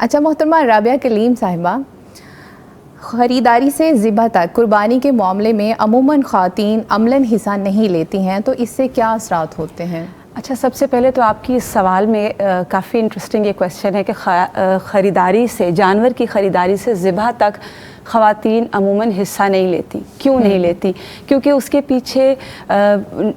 اچھا محترمہ رابعہ کلیم صاحبہ، خریداری سے ذبح تک قربانی کے معاملے میں عموماً خواتین عملاً حصہ نہیں لیتی ہیں، تو اس سے کیا اثرات ہوتے ہیں؟ اچھا، سب سے پہلے تو آپ کی اس سوال میں کافی انٹرسٹنگ یہ کویسچن ہے کہ خریداری سے، جانور کی خریداری سے ذبح تک خواتین عموماً حصہ نہیں لیتی. کیوں نہیں لیتی؟ کیونکہ اس کے پیچھے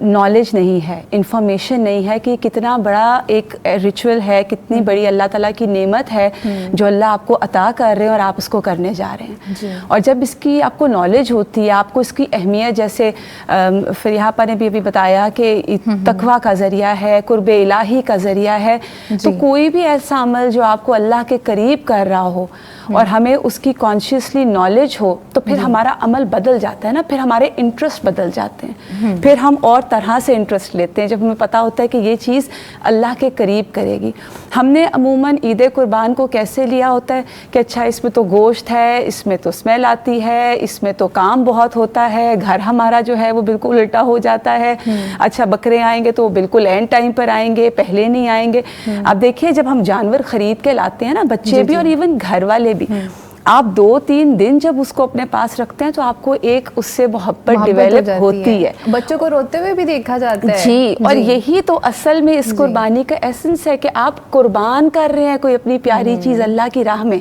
نالج نہیں ہے، انفارمیشن نہیں ہے کہ کتنا بڑا ایک ریچول ہے، کتنی بڑی اللہ تعالیٰ کی نعمت ہے جو اللہ آپ کو عطا کر رہے ہیں اور آپ اس کو کرنے جا رہے ہیں. اور جب اس کی آپ کو نالج ہوتی ہے، آپ کو اس کی اہمیت، جیسے فریحہ آپا نے بھی ابھی بتایا کہ تقویٰ کا ذریعہ ہے، قرب الہی کا ذریعہ ہے، تو کوئی بھی ایسا عمل جو آپ کو اللہ کے قریب کر رہا ہو اور ہمیں اس کی کانشیسلی نالج ہو، تو پھر ہمارا عمل بدل جاتا ہے نا، پھر ہمارے انٹرسٹ بدل جاتے ہیں، پھر ہم اور طرح سے انٹرسٹ لیتے ہیں جب ہمیں پتہ ہوتا ہے کہ یہ چیز اللہ کے قریب کرے گی. ہم نے عموماً عید قربان کو کیسے لیا ہوتا ہے کہ اچھا اس میں تو گوشت ہے، اس میں تو اسمیل آتی ہے، اس میں تو کام بہت ہوتا ہے، گھر ہمارا جو ہے وہ بالکل الٹا ہو جاتا ہے. اچھا بکرے آئیں گے تو وہ بالکل اینڈ ٹائم پر آئیں گے، پہلے نہیں آئیں گے. اب دیکھیے جب ہم جانور خرید کے لاتے ہیں نا، بچے بھی اور ایون گھر والے بھی، آپ 2-3 دن جب اس کو اپنے پاس رکھتے ہیں تو آپ کو ایک اس سے محبت ڈیویلپ ہوتی ہے. بچوں کو روتے ہوئے بھی دیکھا جاتا ہے. جی، اور یہی تو اصل میں اس قربانی کا ایسنس ہے کہ آپ قربان کر رہے ہیں کوئی اپنی پیاری چیز اللہ کی راہ میں.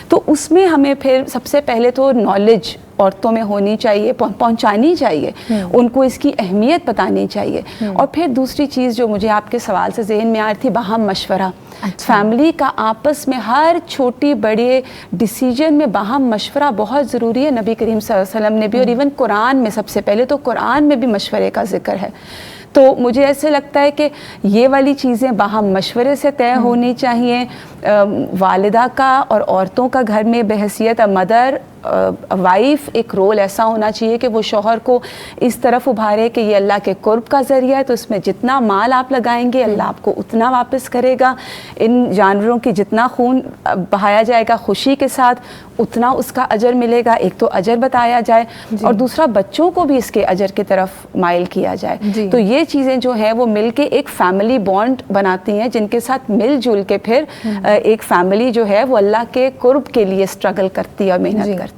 تو اس میں ہمیں پھر سب سے پہلے تو نالج عورتوں میں ہونی چاہیے، پہنچانی چاہیے، ان کو اس کی اہمیت بتانی چاہیے. اور پھر دوسری چیز جو مجھے آپ کے سوال سے ذہن میں آ رہی تھی، باہم مشورہ. فیملی کا آپس میں ہر چھوٹی بڑے ڈیسیجن میں باہم مشورہ بہت ضروری ہے. نبی کریم صلی اللہ علیہ وسلم نے بھی، اور ایون قرآن میں سب سے پہلے تو قرآن میں بھی مشورے کا ذکر ہے. تو مجھے ایسے لگتا ہے کہ یہ والی چیزیں باہم مشورے سے طے ہونی چاہیے. والدہ کا اور عورتوں کا گھر میں بحیثیت مدر وائف ایک رول ایسا ہونا چاہیے کہ وہ شوہر کو اس طرف ابھارے کہ یہ اللہ کے قرب کا ذریعہ ہے، تو اس میں جتنا مال آپ لگائیں گے اللہ آپ کو اتنا واپس کرے گا. ان جانوروں کی جتنا خون بہایا جائے گا خوشی کے ساتھ اتنا اس کا اجر ملے گا. ایک تو اجر بتایا جائے اور دوسرا بچوں کو بھی اس کے اجر کی طرف مائل کیا جائے. تو یہ چیزیں جو ہیں وہ مل کے ایک فیملی بانڈ بناتی ہیں، جن کے ساتھ مل جل کے پھر ایک فیملی جو ہے وہ اللہ کے قرب کے لیے اسٹرگل کرتی ہے اور محنت کرتی ہے.